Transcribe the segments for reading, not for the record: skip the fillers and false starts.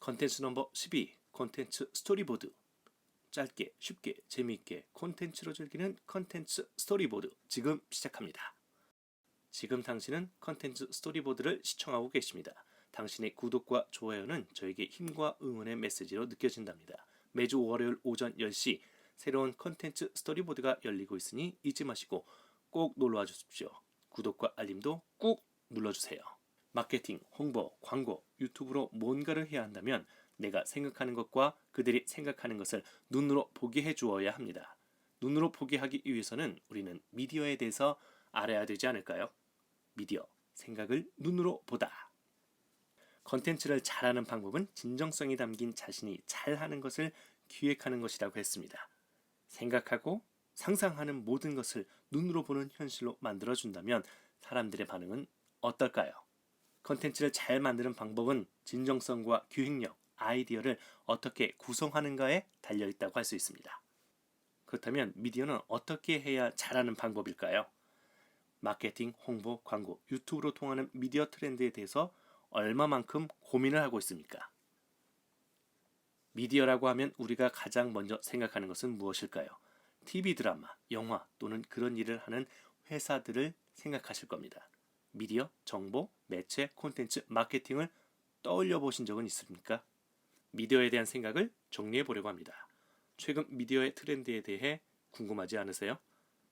컨텐츠 넘버 12, 콘텐츠 스토리보드. 짧게, 쉽게, 재미있게 콘텐츠로 즐기는 컨텐츠 스토리보드 지금 시작합니다. 지금 당신은 컨텐츠 스토리보드를 시청하고 계십니다. 당신의 구독과 좋아요는 저에게 힘과 응원의 메시지로 느껴진답니다. 매주 월요일 오전 10시 새로운 컨텐츠 스토리보드가 열리고 있으니 잊지 마시고 꼭 놀러와 주십시오. 구독과 알림도 꾹 눌러주세요. 마케팅, 홍보, 광고, 유튜브로 뭔가를 해야 한다면 내가 생각하는 것과 그들이 생각하는 것을 눈으로 보게 해주어야 합니다. 눈으로 보게 하기 위해서는 우리는 미디어에 대해서 알아야 되지 않을까요? 미디어, 생각을 눈으로 보다. 컨텐츠를 잘하는 방법은 진정성이 담긴 자신이 잘하는 것을 기획하는 것이라고 했습니다. 생각하고 상상하는 모든 것을 눈으로 보는 현실로 만들어준다면 사람들의 반응은 어떨까요? 컨텐츠를 잘 만드는 방법은 진정성과 기획력, 아이디어를 어떻게 구성하는가에 달려있다고 할 수 있습니다. 그렇다면 미디어는 어떻게 해야 잘하는 방법일까요? 마케팅, 홍보, 광고, 유튜브로 통하는 미디어 트렌드에 대해서 얼마만큼 고민을 하고 있습니까? 미디어라고 하면 우리가 가장 먼저 생각하는 것은 무엇일까요? TV 드라마, 영화 또는 그런 일을 하는 회사들을 생각하실 겁니다. 미디어, 정보, 매체, 콘텐츠, 마케팅을 떠올려 보신 적은 있습니까? 미디어에 대한 생각을 정리해 보려고 합니다. 최근 미디어의 트렌드에 대해 궁금하지 않으세요?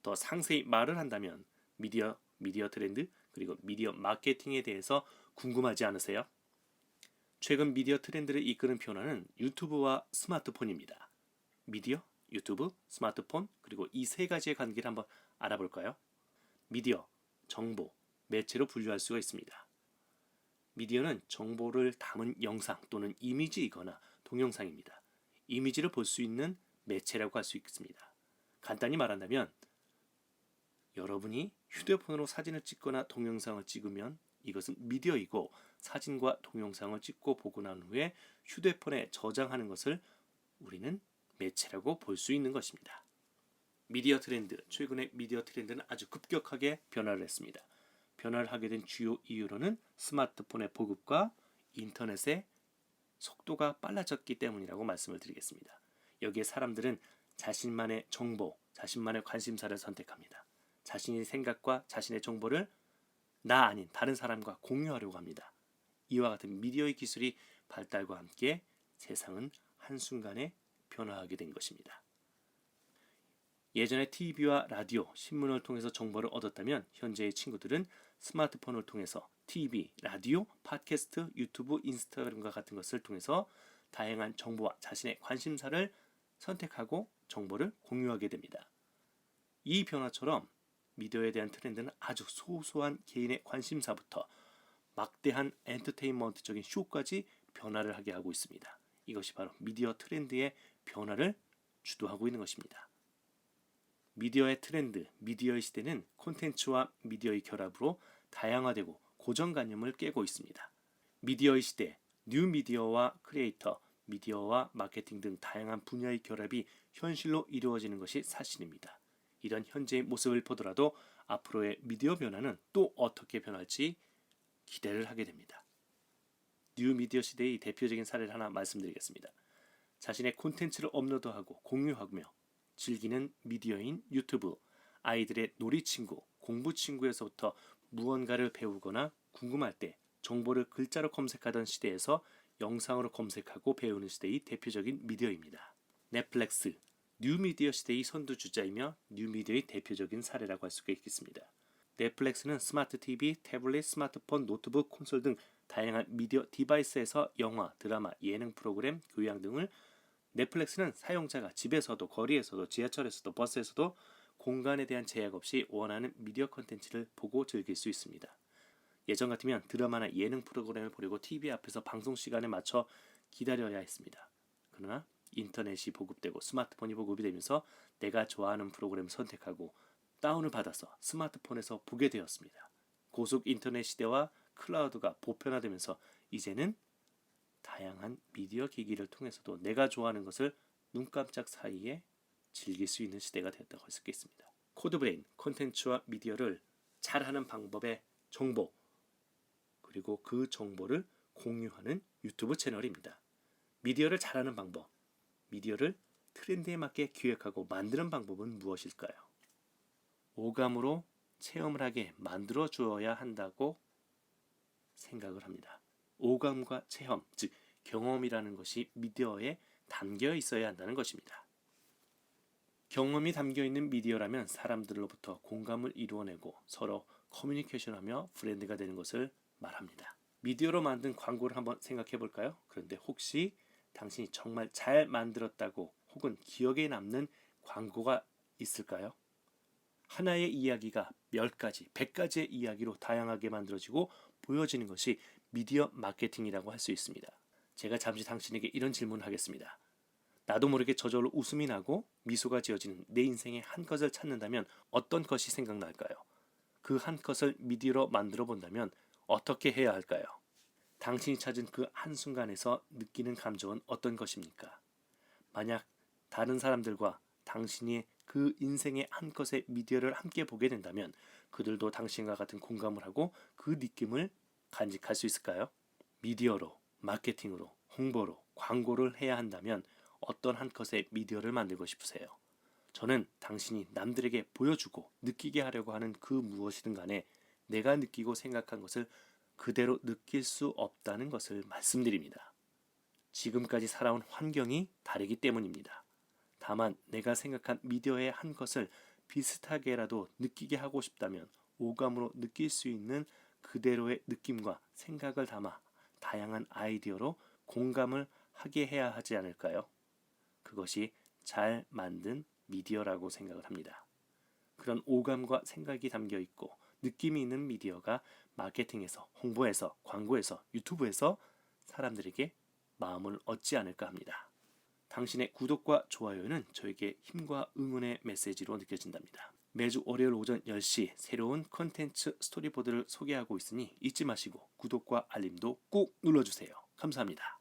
더 상세히 말을 한다면 미디어 트렌드, 그리고 미디어 마케팅에 대해서 궁금하지 않으세요? 최근 미디어 트렌드를 이끄는 변화는 유튜브와 스마트폰입니다. 미디어, 유튜브, 스마트폰, 그리고 이 세 가지의 관계를 한번 알아볼까요? 미디어, 정보, 매체로 분류할 수가 있습니다. 미디어는 정보를 담은 영상 또는 이미지이거나 동영상입니다. 이미지를 볼 수 있는 매체라고 할 수 있습니다. 간단히 말한다면 여러분이 휴대폰으로 사진을 찍거나 동영상을 찍으면 이것은 미디어이고 사진과 동영상을 찍고 보고 난 후에 휴대폰에 저장하는 것을 우리는 매체라고 볼 수 있는 것입니다. 미디어 트렌드, 최근의 미디어 트렌드는 아주 급격하게 변화를 했습니다. 변화를 하게 된 주요 이유로는 스마트폰의 보급과 인터넷의 속도가 빨라졌기 때문이라고 말씀을 드리겠습니다. 여기에 사람들은 자신만의 정보, 자신만의 관심사를 선택합니다. 자신의 생각과 자신의 정보를 나 아닌 다른 사람과 공유하려고 합니다. 이와 같은 미디어의 기술이 발달과 함께 세상은 한순간에 변화하게 된 것입니다. 예전에 TV와 라디오, 신문을 통해서 정보를 얻었다면 현재의 친구들은 스마트폰을 통해서 TV, 라디오, 팟캐스트, 유튜브, 인스타그램과 같은 것을 통해서 다양한 정보와 자신의 관심사를 선택하고 정보를 공유하게 됩니다. 이 변화처럼 미디어에 대한 트렌드는 아주 소소한 개인의 관심사부터 막대한 엔터테인먼트적인 쇼까지 변화를 하게 하고 있습니다. 이것이 바로 미디어 트렌드의 변화를 주도하고 있는 것입니다. 미디어의 트렌드, 미디어의 시대는 콘텐츠와 미디어의 결합으로 다양화되고 고정관념을 깨고 있습니다. 미디어의 시대, 뉴 미디어와 크리에이터, 미디어와 마케팅 등 다양한 분야의 결합이 현실로 이루어지는 것이 사실입니다. 이런 현재의 모습을 보더라도 앞으로의 미디어 변화는 또 어떻게 변할지 기대를 하게 됩니다. 뉴 미디어 시대의 대표적인 사례를 하나 말씀드리겠습니다. 자신의 콘텐츠를 업로드하고 공유하며 즐기는 미디어인 유튜브, 아이들의 놀이친구, 공부친구에서부터 무언가를 배우거나 궁금할 때 정보를 글자로 검색하던 시대에서 영상으로 검색하고 배우는 시대의 대표적인 미디어입니다. 넷플릭스, 뉴미디어 시대의 선두주자이며 뉴미디어의 대표적인 사례라고 할 수가 있겠습니다. 넷플릭스는 스마트 TV, 태블릿, 스마트폰, 노트북, 콘솔 등 다양한 미디어 디바이스에서 영화, 드라마, 예능 프로그램, 교양 등을 넷플릭스는 사용자가 집에서도 거리에서도 지하철에서도 버스에서도 공간에 대한 제약 없이 원하는 미디어 콘텐츠를 보고 즐길 수 있습니다. 예전 같으면 드라마나 예능 프로그램을 보려고 TV 앞에서 방송 시간에 맞춰 기다려야 했습니다. 그러나 인터넷이 보급되고 스마트폰이 보급이 되면서 내가 좋아하는 프로그램을 선택하고 다운을 받아서 스마트폰에서 보게 되었습니다. 고속 인터넷 시대와 클라우드가 보편화되면서 이제는 다양한 미디어 기기를 통해서도 내가 좋아하는 것을 눈 깜짝 사이에 즐길 수 있는 시대가 되었다고 할 수 있겠습니다. 코드브레인, 콘텐츠와 미디어를 잘하는 방법의 정보, 그리고 그 정보를 공유하는 유튜브 채널입니다. 미디어를 잘하는 방법, 미디어를 트렌드에 맞게 기획하고 만드는 방법은 무엇일까요? 오감으로 체험을 하게 만들어 주어야 한다고 생각을 합니다. 오감과 체험, 즉 경험이라는 것이 미디어에 담겨 있어야 한다는 것입니다. 경험이 담겨 있는 미디어라면 사람들로부터 공감을 이루어내고 서로 커뮤니케이션하며 브랜드가 되는 것을 말합니다. 미디어로 만든 광고를 한번 생각해 볼까요? 그런데 혹시 당신이 정말 잘 만들었다고 혹은 기억에 남는 광고가 있을까요? 하나의 이야기가 10가지, 100가지의 이야기로 다양하게 만들어지고 보여지는 것이 미디어 마케팅이라고 할 수 있습니다. 제가 잠시 당신에게 이런 질문을 하겠습니다. 나도 모르게 저절로 웃음이 나고 미소가 지어지는 내 인생의 한 것을 찾는다면 어떤 것이 생각날까요? 그 한 것을 미디어로 만들어 본다면 어떻게 해야 할까요? 당신이 찾은 그 한순간에서 느끼는 감정은 어떤 것입니까? 만약 다른 사람들과 당신이 그 인생의 한 컷의 미디어를 함께 보게 된다면 그들도 당신과 같은 공감을 하고 그 느낌을 간직할 수 있을까요? 미디어로, 마케팅으로, 홍보로, 광고를 해야 한다면 어떤 한 컷의 미디어를 만들고 싶으세요? 저는 당신이 남들에게 보여주고 느끼게 하려고 하는 그 무엇이든 간에 내가 느끼고 생각한 것을 그대로 느낄 수 없다는 것을 말씀드립니다. 지금까지 살아온 환경이 다르기 때문입니다. 다만 내가 생각한 미디어의 한 것을 비슷하게라도 느끼게 하고 싶다면 오감으로 느낄 수 있는 그대로의 느낌과 생각을 담아 다양한 아이디어로 공감을 하게 해야 하지 않을까요? 그것이 잘 만든 미디어라고 생각을 합니다. 그런 오감과 생각이 담겨 있고 느낌이 있는 미디어가 마케팅에서, 홍보에서, 광고에서, 유튜브에서 사람들에게 마음을 얻지 않을까 합니다. 당신의 구독과 좋아요는 저에게 힘과 응원의 메시지로 느껴진답니다. 매주 월요일 오전 10시 새로운 컨텐츠 스토리보드를 소개하고 있으니 잊지 마시고 구독과 알림도 꼭 눌러주세요. 감사합니다.